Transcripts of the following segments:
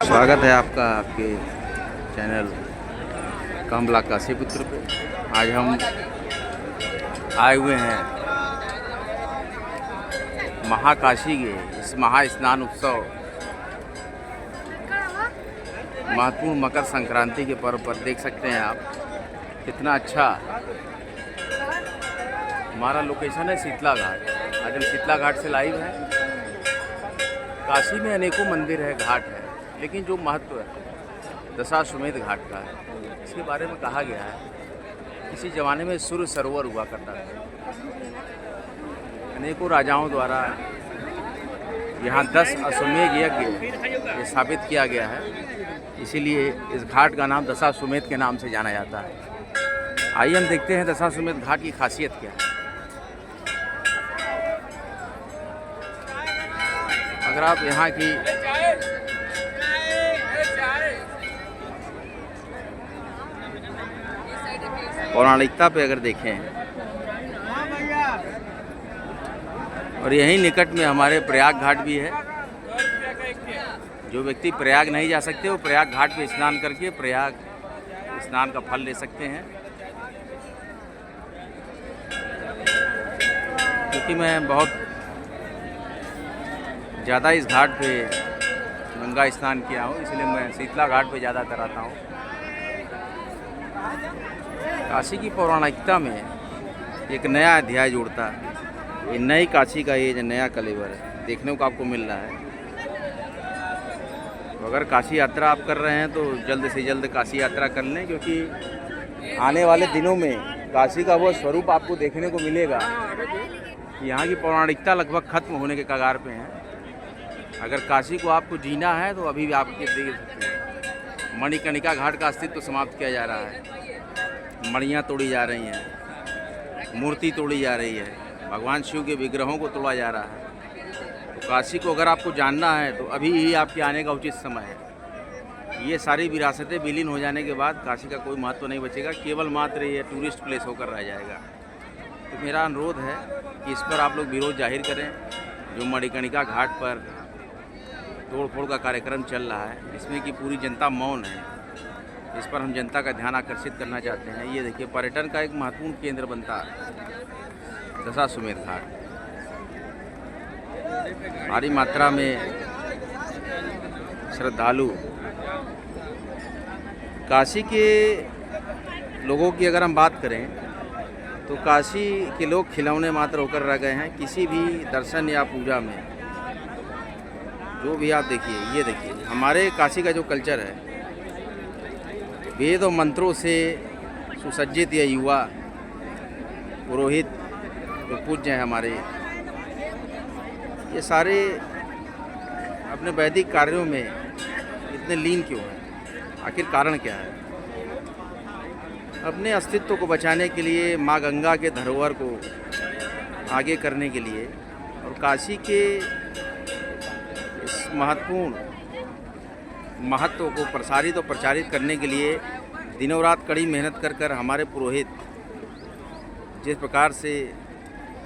स्वागत है आपका आपके चैनल कमला काशीपुत्र पे। आज हम आए हुए हैं महाकाशी के इस महा स्नान उत्सव महत्वपूर्ण मकर संक्रांति के पर्व पर। देख सकते हैं आप कितना अच्छा हमारा लोकेशन है शीतला घाट। आज हम शीतला घाट से लाइव हैं। काशी में अनेकों मंदिर है, घाट है, लेकिन जो महत्व है दशाश्वमेध घाट का है। इसके बारे में कहा गया है किसी ज़माने में सूर्य सरोवर हुआ करता था। अनेकों राजाओं द्वारा यहाँ 10 अश्वमेध यज्ञ ये साबित किया गया है, इसीलिए इस घाट का नाम दशाश्वमेध के नाम से जाना जाता है। आइए हम देखते हैं दशाश्वमेध घाट की खासियत क्या है। अगर आप यहाँ की पौराणिकता पे अगर देखें, और यहीं निकट में हमारे प्रयाग घाट भी है। जो व्यक्ति प्रयाग नहीं जा सकते वो प्रयाग घाट पे स्नान करके प्रयाग स्नान का फल ले सकते हैं। क्योंकि मैं बहुत ज़्यादा इस घाट पे गंगा स्नान किया हूँ, इसलिए मैं शीतला घाट पे ज़्यादातर आता हूँ। काशी की पौराणिकता में एक नया अध्याय जुड़ता है। ये नई काशी का ये जो नया कलेवर है देखने को आपको मिल रहा है। तो अगर काशी यात्रा आप कर रहे हैं तो जल्द से जल्द काशी यात्रा कर लें, क्योंकि आने वाले दिनों में काशी का वो स्वरूप आपको देखने को मिलेगा कि यहाँ की पौराणिकता लगभग खत्म होने के कगार पे है। अगर काशी को आपको जीना है तो अभी भी आप देख सकते हैं मणिकर्णिका घाट का अस्तित्व समाप्त किया जा रहा है। मणियाँ तोड़ी जा रही हैं, मूर्ति तोड़ी जा रही है, भगवान शिव के विग्रहों को तोड़ा जा रहा है। तो काशी को अगर आपको जानना है तो अभी ही आपके आने का उचित समय है। ये सारी विरासतें विलीन हो जाने के बाद काशी का कोई महत्व नहीं बचेगा, केवल मात्र ये टूरिस्ट प्लेस होकर रह जाएगा। तो मेरा अनुरोध है कि इस पर आप लोग विरोध जाहिर करें। जो मणिकर्णिका घाट पर तोड़ फोड़ का कार्यक्रम चल रहा है, इसमें कि पूरी जनता मौन है, इस पर हम जनता का ध्यान आकर्षित करना चाहते हैं। ये देखिए पर्यटन का एक महत्वपूर्ण केंद्र बनता है दशाश्वमेध घाट। भारी मात्रा में श्रद्धालु काशी के लोगों की अगर हम बात करें तो काशी के लोग खिलौने मात्र होकर रह गए हैं। किसी भी दर्शन या पूजा में जो भी आप देखिए, ये देखिए हमारे काशी का जो कल्चर है, वेद और मंत्रों से सुसज्जित ये युवा पुरोहित जो पूज्य हैं हमारे, ये सारे अपने वैदिक कार्यों में इतने लीन क्यों हैं? आखिर कारण क्या है? अपने अस्तित्व को बचाने के लिए, माँ गंगा के धरोहर को आगे करने के लिए और काशी के इस महत्वपूर्ण महत्व को प्रसारित और प्रचारित करने के लिए दिनों रात कड़ी मेहनत कर कर हमारे पुरोहित जिस प्रकार से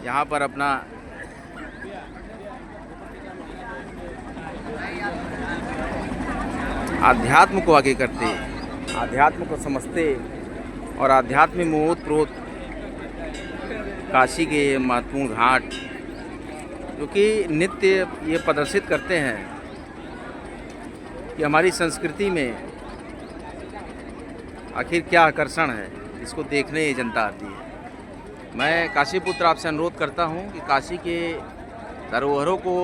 यहाँ पर अपना आध्यात्म को आगे करते, आध्यात्म को समझते और आध्यात्म में ओतप्रोत काशी के महत्वपूर्ण घाट जो कि नित्य ये प्रदर्शित करते हैं कि हमारी संस्कृति में आखिर क्या आकर्षण है, इसको देखने ये जनता आती है। मैं काशीपुत्र आपसे अनुरोध करता हूं कि काशी के धरोहरों को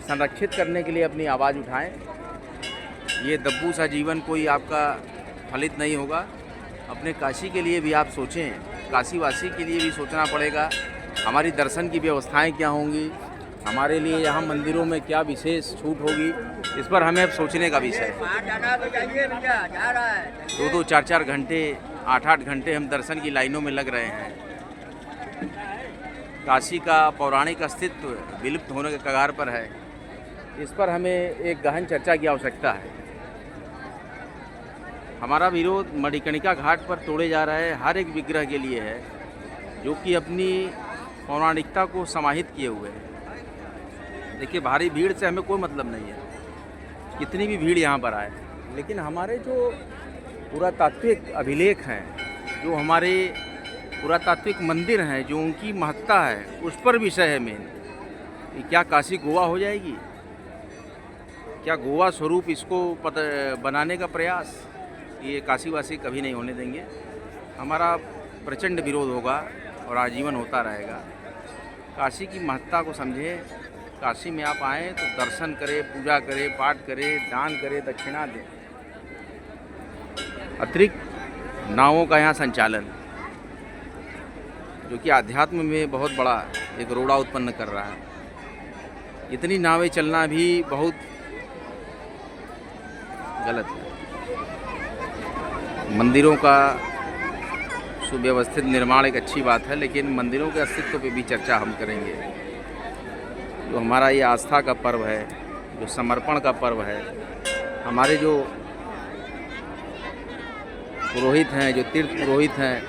संरक्षित करने के लिए अपनी आवाज़ उठाएं। ये दब्बू सा जीवन कोई आपका फलित नहीं होगा। अपने काशी के लिए भी आप सोचें, काशीवासी के लिए भी सोचना पड़ेगा। हमारी दर्शन की व्यवस्थाएं क्या होंगी, हमारे लिए यहाँ मंदिरों में क्या विशेष छूट होगी, इस पर हमें अब सोचने का विषय है। 2-2, 4-4 घंटे, 8-8 घंटे हम दर्शन की लाइनों में लग रहे हैं। काशी का पौराणिक अस्तित्व विलुप्त होने के कगार पर है। इस पर हमें एक गहन चर्चा की आवश्यकता है। हमारा विरोध मणिकर्णिका घाट पर तोड़े जा रहा है हर एक विग्रह के लिए है जो कि अपनी पौराणिकता को समाहित किए हुए हैं। देखिए भारी भीड़ से हमें कोई मतलब नहीं है। कितनी भी भीड़ यहाँ पर आए, लेकिन हमारे जो पुरातात्विक अभिलेख हैं, जो हमारे पुरातात्विक मंदिर हैं, जो उनकी महत्ता है, उस पर विषय है मेन कि क्या काशी गोवा हो जाएगी, क्या गोवा स्वरूप इसको बनाने का प्रयास, ये काशीवासी कभी नहीं होने देंगे। हमारा प्रचंड विरोध होगा और आजीवन होता रहेगा। काशी की महत्ता को समझें, काशी में आप आएँ तो दर्शन करें, पूजा करें, पाठ करें, दान करें, दक्षिणा दें। अतिरिक्त नावों का यहाँ संचालन, जो कि आध्यात्म में बहुत बड़ा एक रोड़ा उत्पन्न कर रहा है। इतनी नावें चलना भी बहुत गलत है। मंदिरों का सुव्यवस्थित निर्माण एक अच्छी बात है, लेकिन मंदिरों के अस्तित्व पे भी चर्चा हम करेंगे। जो हमारा ये आस्था का पर्व है, जो समर्पण का पर्व है, हमारे जो पुरोहित हैं, जो तीर्थ पुरोहित हैं,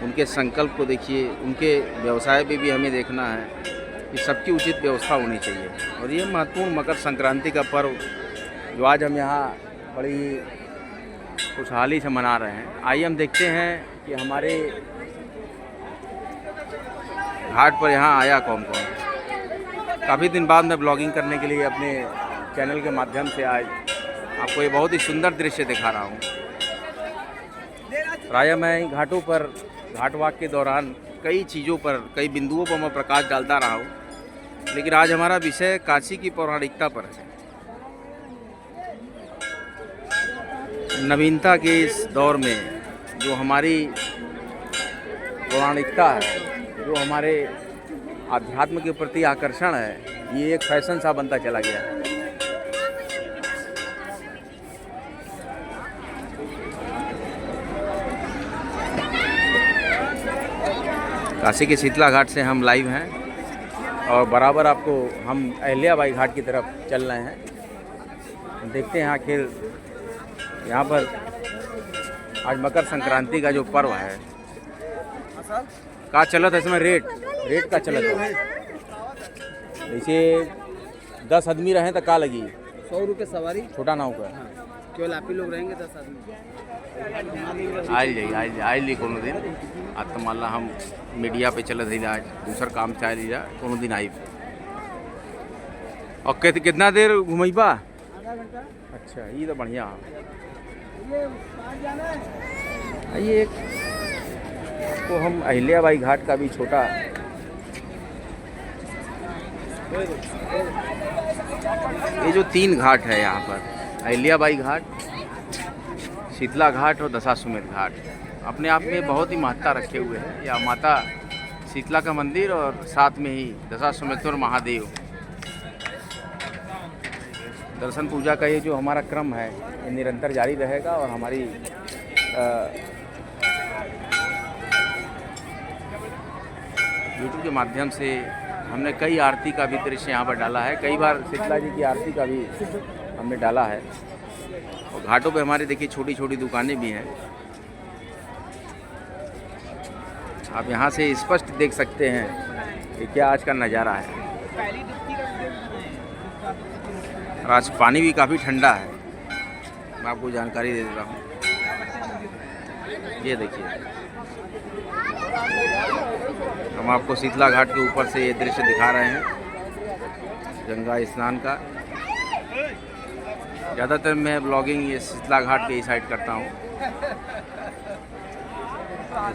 उनके संकल्प को देखिए, उनके व्यवसाय पे भी हमें देखना है कि सबकी उचित व्यवस्था होनी चाहिए। और ये महत्वपूर्ण मकर संक्रांति का पर्व जो आज हम यहाँ बड़ी खुशहाली से मना रहे हैं, आइए हम देखते हैं कि हमारे घाट पर यहाँ आया कौन कौन। काफ़ी दिन बाद मैं ब्लॉगिंग करने के लिए अपने चैनल के माध्यम से आज आपको ये बहुत ही सुंदर दृश्य दिखा रहा हूँ। प्रायः मैं घाटों पर घाट वाक के दौरान कई चीज़ों पर, कई बिंदुओं पर मैं प्रकाश डालता रहा हूँ, लेकिन आज हमारा विषय काशी की पौराणिकता पर है। नवीनता के इस दौर में जो हमारी पौराणिकता है, जो हमारे आध्यात्म के प्रति आकर्षण है, ये एक फैशन सा बनता चला गया है। काशी के शीतला घाट से हम लाइव हैं और बराबर आपको हम अहिल्याबाई घाट की तरफ चल रहे हैं। देखते हैं आखिर यहाँ पर आज मकर संक्रांति का जो पर्व है का चलत है, इसमें रेट का चलत है। जैसे 10 आदमी रहें तो का लगी 100 रुपये सवारी, छोटा नाव का। केवल आप ही लोग रहेंगे 10 आदमी। आइल जी कोनो दिन। आज तो मान ला हम मीडिया पे चलत रही, आज दूसर काम से आइल जा, कोनो दिन आई। और कितना देर घुमैबा? आधा घंटा। अच्छा, ये तो बढ़िया। ये एक तो हम अहिल्याबाई घाट का भी छोटा ये जो 3 घाट है यहाँ पर, अहिल्याबाई घाट, शीतला घाट और दशाश्वमेध घाट, अपने आप में बहुत ही महत्ता रखे हुए हैं। या माता शीतला का मंदिर और साथ में ही दशाश्वमेध महादेव। दर्शन पूजा का ये जो हमारा क्रम है, ये निरंतर जारी रहेगा और हमारी यूट्यूब के माध्यम से हमने कई आरती का भी दृश्य यहाँ पर डाला है। कई बार शीतला जी की आरती का भी हमने डाला है। और घाटों पे हमारे देखिए छोटी छोटी दुकानें भी हैं। आप यहाँ से स्पष्ट देख सकते हैं कि क्या आज का नज़ारा है। और आज पानी भी काफ़ी ठंडा है, मैं आपको जानकारी दे देता हूँ। ये देखिए, हम आपको शीतला घाट के ऊपर से ये दृश्य दिखा रहे हैं, गंगा स्नान का। ज़्यादातर मैं ब्लॉगिंग ये शीतला घाट के ही साइड करता हूँ।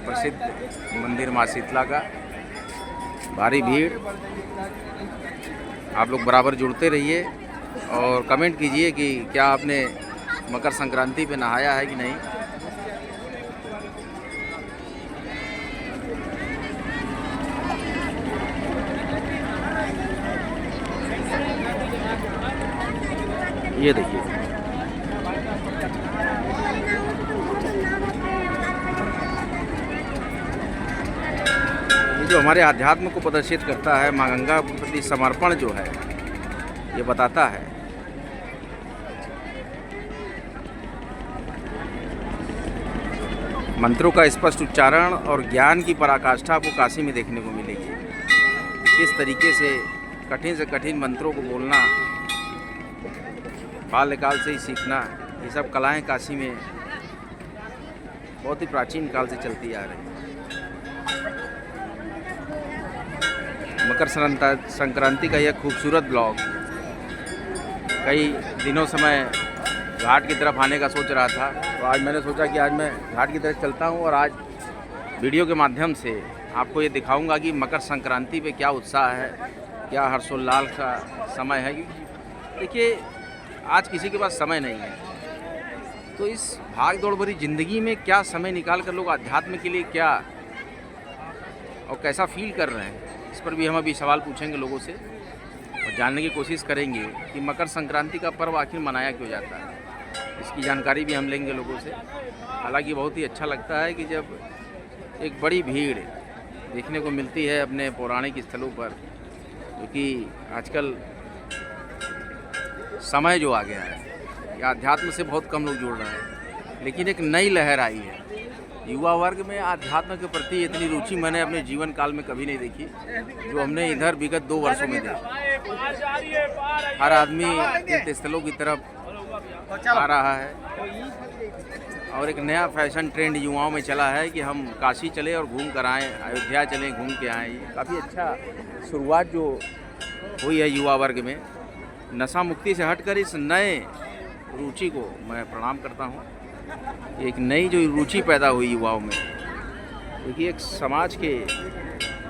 प्रसिद्ध मंदिर माँ शीतला का, भारी भीड़। आप लोग बराबर जुड़ते रहिए और कमेंट कीजिए कि क्या आपने मकर संक्रांति पे नहाया है कि नहीं। ये देखिए, ये जो हमारे आध्यात्म को प्रदर्शित करता है, माँ गंगा के प्रति समर्पण जो है, ये बताता है। मंत्रों का स्पष्ट उच्चारण और ज्ञान की पराकाष्ठा आपको काशी में देखने को मिलेगी। किस तरीके से कठिन मंत्रों को बोलना बाल्यकाल से ही सीखना, ये सब कलाएं काशी में बहुत ही प्राचीन काल से चलती आ रही हैं। मकर संक्रांति का यह खूबसूरत ब्लॉग, कई दिनों से मैं घाट की तरफ आने का सोच रहा था, तो आज मैंने सोचा कि आज मैं घाट की तरफ चलता हूं और आज वीडियो के माध्यम से आपको ये दिखाऊंगा कि मकर संक्रांति पे क्या उत्साह है, क्या हर्षोल्लास का समय है। देखिए, आज किसी के पास समय नहीं है, तो इस भाग दौड़ भरी ज़िंदगी में क्या समय निकाल कर लोग अध्यात्म के लिए क्या और कैसा फील कर रहे हैं, इस पर भी हम अभी सवाल पूछेंगे लोगों से और जानने की कोशिश करेंगे कि मकर संक्रांति का पर्व आखिर मनाया क्यों जाता है। इसकी जानकारी भी हम लेंगे लोगों से। हालांकि बहुत ही अच्छा लगता है कि जब एक बड़ी भीड़ देखने को मिलती है अपने पौराणिक स्थलों पर, क्योंकि आजकल समय जो आ गया है या अध्यात्म से बहुत कम लोग जुड़ रहे हैं, लेकिन एक नई लहर आई है। युवा वर्ग में अध्यात्म के प्रति इतनी रुचि मैंने अपने जीवन काल में कभी नहीं देखी जो हमने इधर विगत 2 वर्षों में देखी। हर आदमी तीर्थ स्थलों की तरफ आ रहा है और एक नया फैशन ट्रेंड युवाओं में चला है कि हम काशी चले और घूम कर आएँ, अयोध्या चलें घूम के आएँ। ये काफ़ी अच्छा शुरुआत जो हुई है युवा वर्ग में, नशा मुक्ति से हटकर इस नए रुचि को मैं प्रणाम करता हूँ। एक नई जो रुचि पैदा हुई युवाओं में, क्योंकि एक समाज के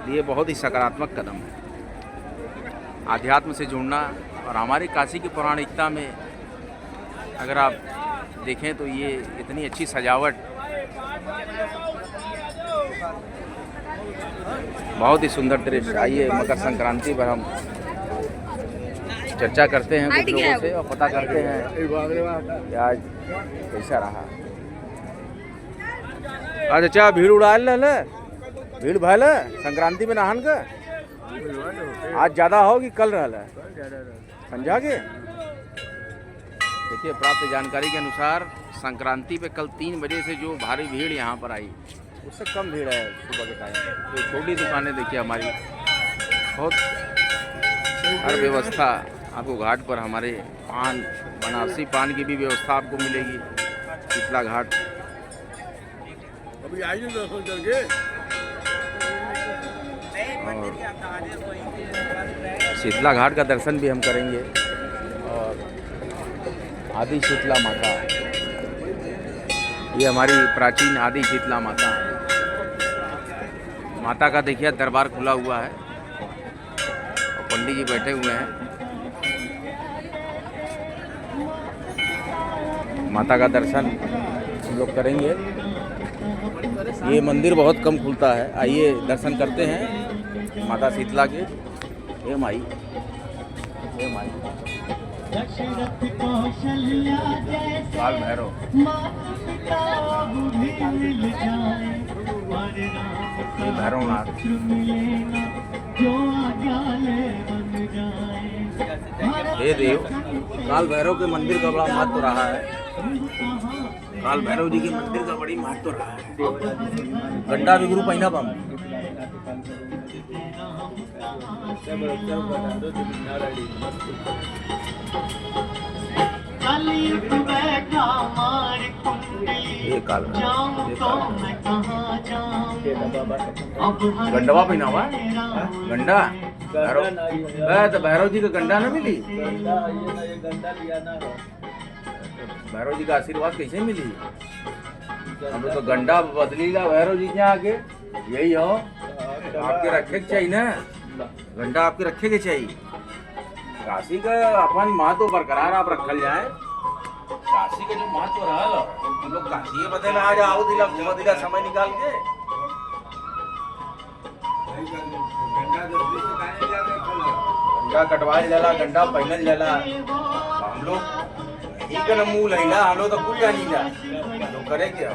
लिए बहुत ही सकारात्मक कदम है आध्यात्म से जुड़ना। और हमारी काशी की पौराणिकता में अगर आप देखें तो ये इतनी अच्छी सजावट, बहुत ही सुंदर दृश्य। आइए मकर संक्रांति पर हम चर्चा करते हैं कुछ लोगों से और पता करते हैं कि आज कैसा रहा। आज अच्छा भीड़ उड़ाल रहा, भीड़ भैल संक्रांति में नहान का आज ज़्यादा हो कि कल रहा संजा के। देखिए, प्राप्त जानकारी के अनुसार संक्रांति पे कल 3 बजे से जो भारी भीड़ यहाँ पर आई, उससे कम भीड़ है सुबह के टाइम। तो छोटी दुकानें देखिए हमारी, बहुत हर व्यवस्था आपको घाट पर, हमारे पान, बनारसी पान की भी व्यवस्था आपको मिलेगी। शीतला घाट अभी आइए और शीतला घाट का दर्शन भी हम करेंगे। और आदि शीतला माता, ये हमारी प्राचीन आदि शीतला माता, माता का देखिए दरबार खुला हुआ है और पंडित जी बैठे हुए हैं। माता का दर्शन हम लोग करेंगे। ये मंदिर बहुत कम खुलता है, आइए दर्शन करते हैं माता शीतला के। हे माई, हे माई, काल भैरव, ये भैरवनाथ, हे देव। काल भैरव के मंदिर का बड़ा महत्व रहा है। काल भैरव जी के मंदिर का बड़ी महत्व रहा है। गंडा भी गुरु पहिना बम ये काल गंडवा पहिना हुआ गंडा तो भैरव जी का गंडा ना मिली। भैरव जी का आशीर्वाद कैसे मिली? हम तो गंडा बदली ला भैरव जी के आगे, यही हो आपके रखे के चाहिए ना, गंडा आपके रखे के चाहिए। काशी का अपन महत्व बरकरार आप रखल जाए। काशी का जो महत्व रहा हम लोग काशी बदल आज आओ दिला घूमा दिला समय निकाल के। गंडा कटवाए जाला, गंडा पहनल जाला। हम लोग एक न मूल है ना, हम लोग तो कुल जानी जा तो करे क्या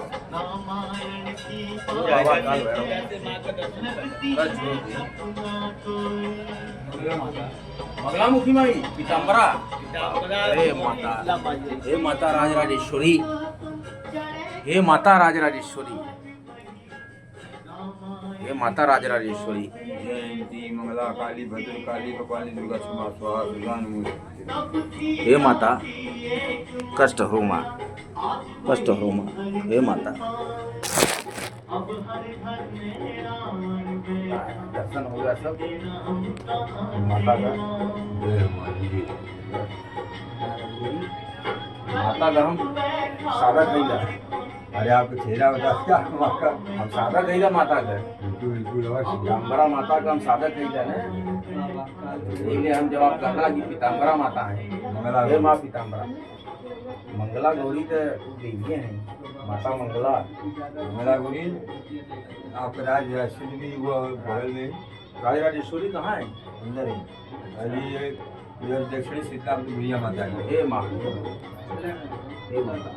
मंगलामुखी माई पीताम्बरा, हे माता राजराजेश्वरी, हे माता राजराजेश्वरी। ये माता राजराजेश्वरी। जयंती मंगला काली भद्र काली कपाली दुर्गा क्षमा स्वाहा दुर्गा नमोस्तुते। हे माता कष्ट हो माँ, कष्ट हो माँ, हे माता। दर्शन हो गया सब माता का। जय मां जी। माता का हम सादा कहिला, अरे आपको चेहरा बता क्या आपका? हम सादा कहिला माता का, बिल्कुल बिल्कुल अवश्य। पीताम्बरा माता का हम सादा कहिला ना। इसलिए हम जवाब करना कि पीताम्बरा माता है, मंगला हे माँ पीताम्बरा। मंगला गौरी तो देवी हैं, माता मंगला। मंगला गौरी आपका राज राष्ट्र भी हुआ बगल में राजराजेश्वरी कहाँ है? अंदर है। अरे ये दक्षिणी सीता अपनी भैया माता है। हे माँ, हे माता।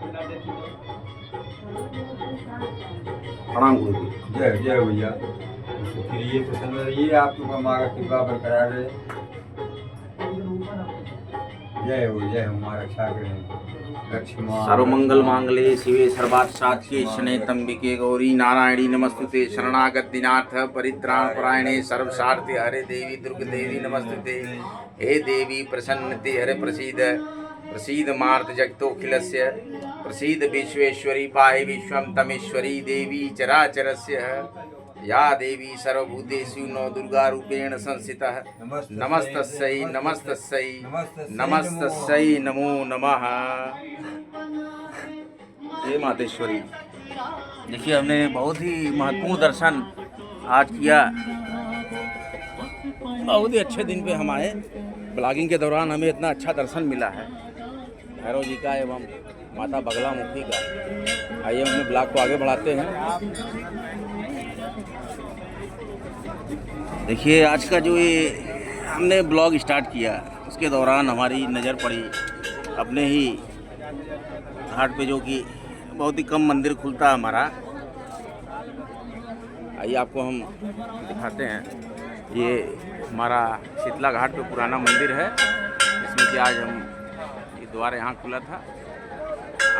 प्रणाम गुरु जी। जय जय भैया। फिर प्रसन्न रहिए, आपको माँ का कृपा बरकरार रहे। जय हो माँ रक्षा करें। सर्वमंगल मांगल्ये शिवे सर्वार्थ साधिके शरण्ये त्र्यंबके गौरी नारायणी नमस्तुते। शरणागत दीनार्थ परित्राण परायणे सर्वसार्थे हरे देवी दुर्गे देवी नमस्तुते। हे देवी प्रसन्नते हरे प्रसीद प्रसीद मार्त जगतोखिलस्य प्रसीद विश्वेश्वरी पाहि विश्वं तमेश्वरी देवी चराचरस्य या देवी सर्वभूतेषु नौ दुर्गा रूपेण संस्थितः नमस्तस्यै नमस्तस्यै नमस्तस्यै नमो नमः। हे मातेश्वरी, देखिए हमने बहुत ही महत्वपूर्ण दर्शन आज किया। बहुत ही अच्छे दिन पे हम आए। ब्लॉगिंग के दौरान हमें इतना अच्छा दर्शन मिला है भैरव जी का एवं माता बगलामुखी का। आइए हमने ब्लॉग को आगे बढ़ाते हैं। देखिए आज का जो ये हमने ब्लॉग स्टार्ट किया उसके दौरान हमारी नज़र पड़ी अपने ही घाट पे, जो कि बहुत ही कम मंदिर खुलता है हमारा। आइए आपको हम दिखाते हैं। ये हमारा शीतला घाट पे पुराना मंदिर है, जिसमें कि आज हम ये द्वार यहाँ खुला था।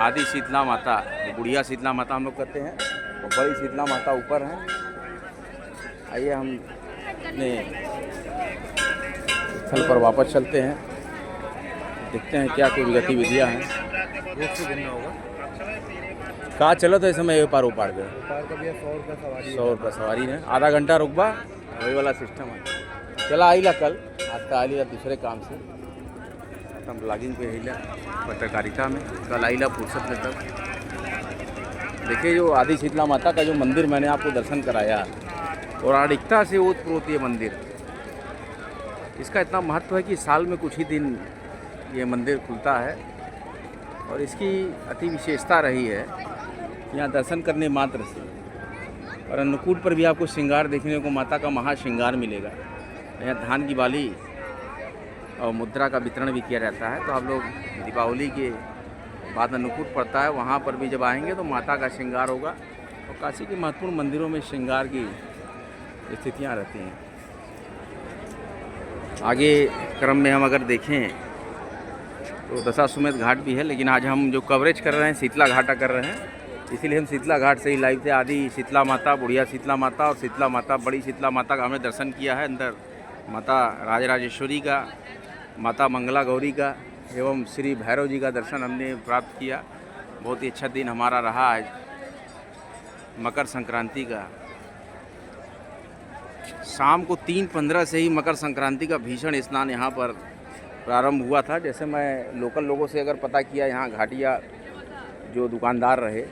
आदि शीतला माता, बुढ़िया शीतला माता हम लोग कहते हैं, और बड़ी शीतला माता ऊपर हैं। आइए हम अपने स्थल पर वापस चलते हैं, देखते हैं क्या कुछ गतिविधियाँ हैं। रोड से घूमना होगा। कहाँ चलो तो इस समय ये पार उपार गए। पार का भैया 100 रुपये सवारी है। 100 रुपये सवारी है, आधा घंटा रुकबा, वही वाला सिस्टम है। चला आइला कल, आज तो आइला दूसरे काम से, हम ब्लॉगिंग पे हिला पत्रकारिता में, कल आइला फुर्सत में तब। देखिए जो आदि शीतला माता का जो मंदिर मैंने आपको दर्शन कराया, और आड़िकता से ओतप्रोत ये मंदिर, इसका इतना महत्व है कि साल में कुछ ही दिन ये मंदिर खुलता है। और इसकी अति विशेषता रही है यहाँ दर्शन करने मात्र से। और अन्नकूट पर भी आपको श्रृंगार देखने को, माता का महाश्रृंगार मिलेगा। यहाँ धान की बाली और मुद्रा का वितरण भी किया जाता है। तो आप लोग दीपावली के बाद अन्नकूट पड़ता है, वहाँ पर भी जब आएंगे तो माता का श्रृंगार होगा। और काशी के महत्वपूर्ण मंदिरों में श्रृंगार की स्थितियाँ रहती हैं। आगे क्रम में हम अगर देखें तो दशाश्वमेध घाट भी है, लेकिन आज हम जो कवरेज कर रहे हैं शीतला घाट कर रहे हैं, इसीलिए हम शीतला घाट से ही लाइव थे। आदि शीतला माता, बुढ़िया शीतला माता और शीतला माता, बड़ी शीतला माता का हमने दर्शन किया है। अंदर माता राजराजेश्वरी का, माता मंगला गौरी का एवं श्री भैरव जी का दर्शन हमने प्राप्त किया। बहुत ही अच्छा दिन हमारा रहा आज मकर संक्रांति का। शाम को 3:15 से ही मकर संक्रांति का भीषण स्नान यहाँ पर प्रारंभ हुआ था। जैसे मैं लोकल लोगों से अगर पता किया, यहाँ घाटिया जो दुकानदार रहे,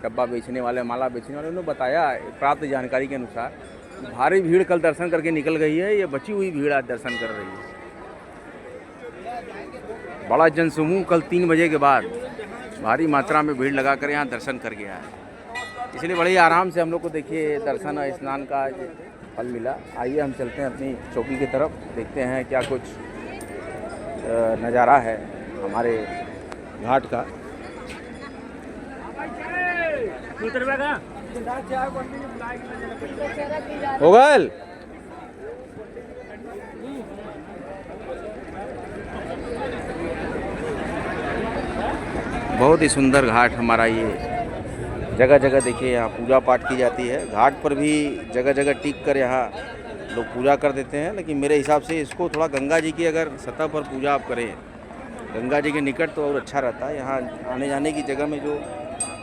डब्बा बेचने वाले, माला बेचने वाले, उन्होंने बताया प्राप्त जानकारी के अनुसार भारी भीड़ कल दर्शन करके निकल गई है। ये बची हुई भीड़ आज दर्शन कर रही है। बड़ा जनसमूह कल 3 बजे के बाद भारी मात्रा में भीड़ लगाकर यहाँ दर्शन कर गया है। इसलिए बड़े आराम से हम लोग को देखिए दर्शन और स्नान का फल मिला। आइए हम चलते हैं अपनी चौकी की तरफ, देखते हैं क्या कुछ नज़ारा है हमारे घाट का। हो गल बहुत ही सुंदर घाट हमारा ये जगह जगह देखिए यहाँ पूजा पाठ की जाती है। घाट पर भी जगह जगह टिक कर यहाँ लोग पूजा कर देते हैं, लेकिन मेरे हिसाब से इसको थोड़ा गंगा जी की अगर सतह पर पूजा आप करें, गंगा जी के निकट, तो और अच्छा रहता है। यहाँ आने जाने की जगह में जो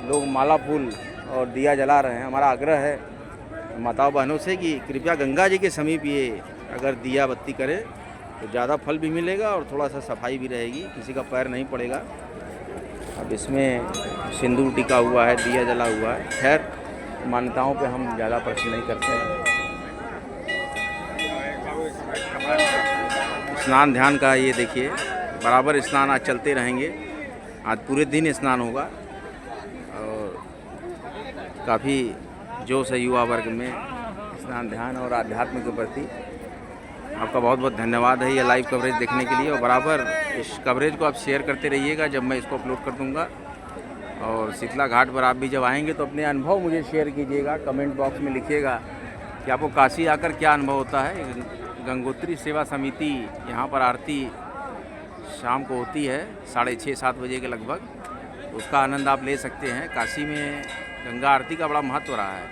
लोग माला फूल और दिया जला रहे हैं, हमारा आग्रह है माताओं बहनों से कि कृपया गंगा जी के समीप ये अगर दिया बत्ती करें तो ज़्यादा फल भी मिलेगा और थोड़ा सा सफाई भी रहेगी, किसी का पैर नहीं पड़ेगा। अब इसमें सिंदूर टिका हुआ है, दिया जला हुआ है। खैर मान्यताओं पे हम ज़्यादा प्रश्न नहीं करते हैं। स्नान ध्यान का ये देखिए, बराबर स्नान आज चलते रहेंगे। आज पूरे दिन स्नान होगा और काफ़ी जोश है युवा वर्ग में स्नान ध्यान और आध्यात्म के प्रति। आपका बहुत बहुत धन्यवाद है ये लाइव कवरेज देखने के लिए, और बराबर इस कवरेज को आप शेयर करते रहिएगा जब मैं इसको अपलोड कर दूंगा। और शीतला घाट पर आप भी जब आएंगे तो अपने अनुभव मुझे शेयर कीजिएगा, कमेंट बॉक्स में लिखिएगा कि आपको काशी आकर क्या अनुभव होता है। गंगोत्री सेवा समिति यहाँ पर आरती शाम को होती है 6:30-7 बजे के लगभग, उसका आनंद आप ले सकते हैं। काशी में गंगा आरती का बड़ा महत्व रहा है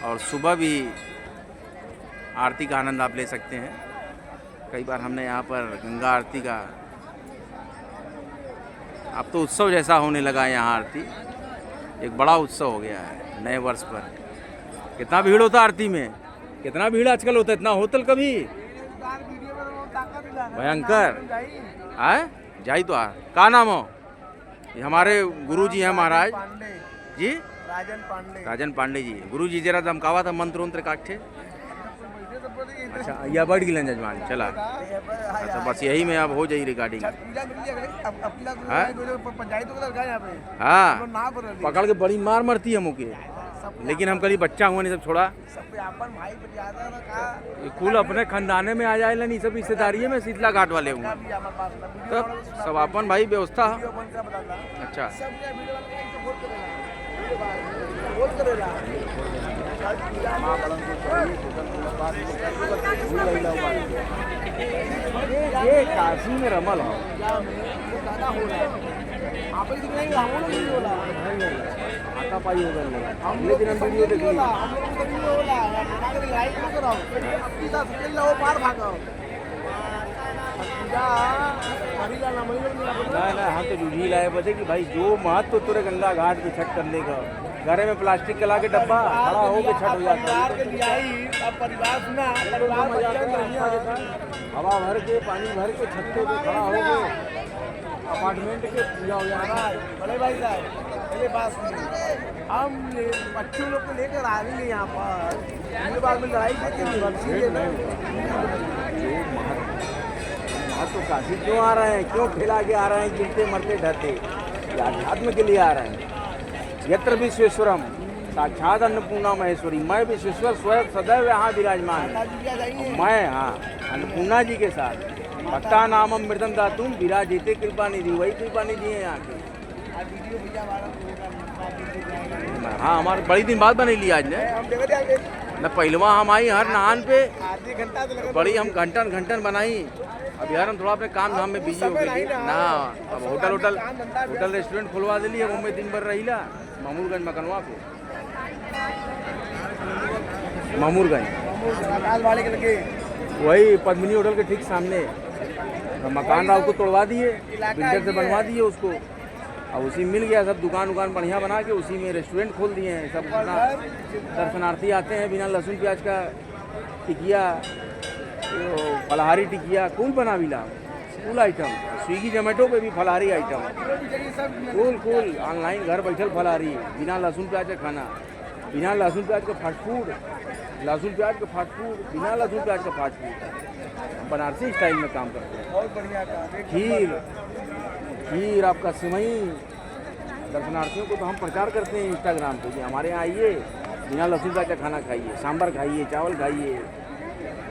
और सुबह भी आरती का आनंद आप ले सकते हैं। कई बार हमने यहाँ पर गंगा आरती का, अब तो उत्सव जैसा होने लगा है यहाँ आरती, एक बड़ा उत्सव हो गया है नए वर्ष पर। कितना भीड़ होता है आरती में, कितना भीड़ आजकल होता है, इतना होतल कभी भयंकर है जाई तो आ। का नाम हो? ये हमारे गुरुजी हैं महाराज जी, राजन पांडे जी। गुरुजी जरा दमकावा था मंत्र उंत्र काटे। अच्छा या बढ़ गिलन जजमान चला। अच्छा बस यही में अब हो जाई रिकॉर्डिंग। हाँ पकड़ के बड़ी मार मरती है मुके, लेकिन हम कभी बच्चा हुआ नहीं सब छोड़ा, कुल अपने खानदाने में आ जाए नहीं, सब रिश्तेदारी में शीतला घाट वाले हुए तब सब अपन भाई व्यवस्था। अच्छा ये काशी में रमल हो आता पाई हो गए, लेकिन हम वीडियो देख ना हम तो जूझी लाए बचे कि भाई जो महत्व तुरे गंगा घाट पे छठ करने का, घरे में प्लास्टिक के ला के डब्बा खड़ा हो के छठ हो जाता है। हवा भर के पानी भर के छत्ते पे खड़ा हो गए, अपार्टमेंट के पूजा हो जाता है। बड़े भाई साहब मेरे पास हम बच्चों लोग को लेकर आ रही है यहाँ पर, बाद में लड़ाई तो काशी क्यों आ रहे हैं, क्यों खिला के आ रहे हैं, गिरते मरते डरते, अध्यात्म के लिए आ रहे हैं। यत्र विश्वेश्वरम साक्षात अन्नपूर्णा महेश्वरी, मैं विश्वेश्वर स्वयं सदैव यहाँ विराजमान है। मैं हाँ अन्नपूर्णा जी के साथ भक्ता नामम मृदम दातुम विराजिते कृपा निधि, वही कृपा निधि है यहाँ की। हाँ हमारे बड़ी दिन बाद बने लिया आज ने न, पहलवा हम आई हर नहान पे बड़ी हम घंटन बनाई। अब यार हम थोड़ा अपने काम धाम में बिजी हो गए ना, अब होटल रेस्टोरेंट खुलवा दिली है, मुंबई दिन भर रहीला मामूरगंज मकनवा को, मामूरगंज वही पद्मिनी होटल के ठीक सामने मकान राव को तोड़वा दिए, बिल्डर से बनवा दिए उसको, और उसी मिल गया सब दुकान बढ़िया बना के उसी में रेस्टोरेंट खोल दिए हैं। सब दर्शनार्थी आते हैं, बिना लहसुन प्याज का टिकिया, फलाहारी टिकिया कुल बना मिला, कुल आइटम, स्विगी जोमेटो पे भी फलाहारी आइटम, कुल ऑनलाइन घर बैठल फलाहारी, बिना लहसुन प्याज का खाना, बिना लहसुन प्याज का फास्ट फूड, लहसुन प्याज का फास्ट फूड, बिना लहसुन प्याज का फास्ट फूड, बनारसी स्टाइल में काम करते हैं। बहुत बढ़िया खीर आपका सिवई, दर्शनार्थियों को तो हम प्रचार करते हैं इंस्टाग्राम पे कि हमारे यहाँ आइए, बिना लहसुन प्याज का खाना खाइए, सांभर खाइए, चावल खाइए,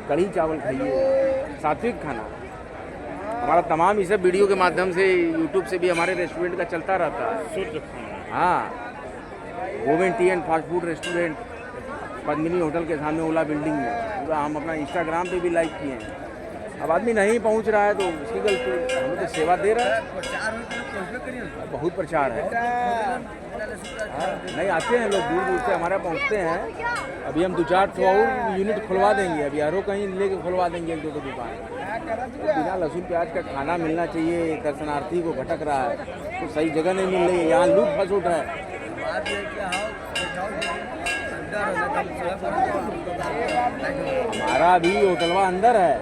कढ़ी चावल खाइए, सात्विक खाना। हमारा तमाम इस वीडियो के माध्यम से यूट्यूब से भी हमारे रेस्टोरेंट का चलता रहता है। हाँ Govind T and fast food restaurant Padmini hotel के सामने ओला बिल्डिंग में, पूरा हम अपना इंस्टाग्राम पे भी लाइक किए हैं। अब आदमी नहीं पहुंच रहा है तो उसकी गलती, हमें तो सेवा दे रहा है। बहुत प्रचार है। नहीं आते हैं लोग दूर दूर से हमारे पहुँचते हैं। अभी हम 2-4 और यूनिट खुलवा देंगे, अभी हरों कहीं लेके खुलवा देंगे 1-2 दुकान। बिना लहसुन प्याज का खाना मिलना चाहिए, दर्शनार्थी को भटक रहा है तो सही जगह नहीं मिल रही है, यहाँ लूट फंस उठ है। हमारा भी होटलवा अंदर है।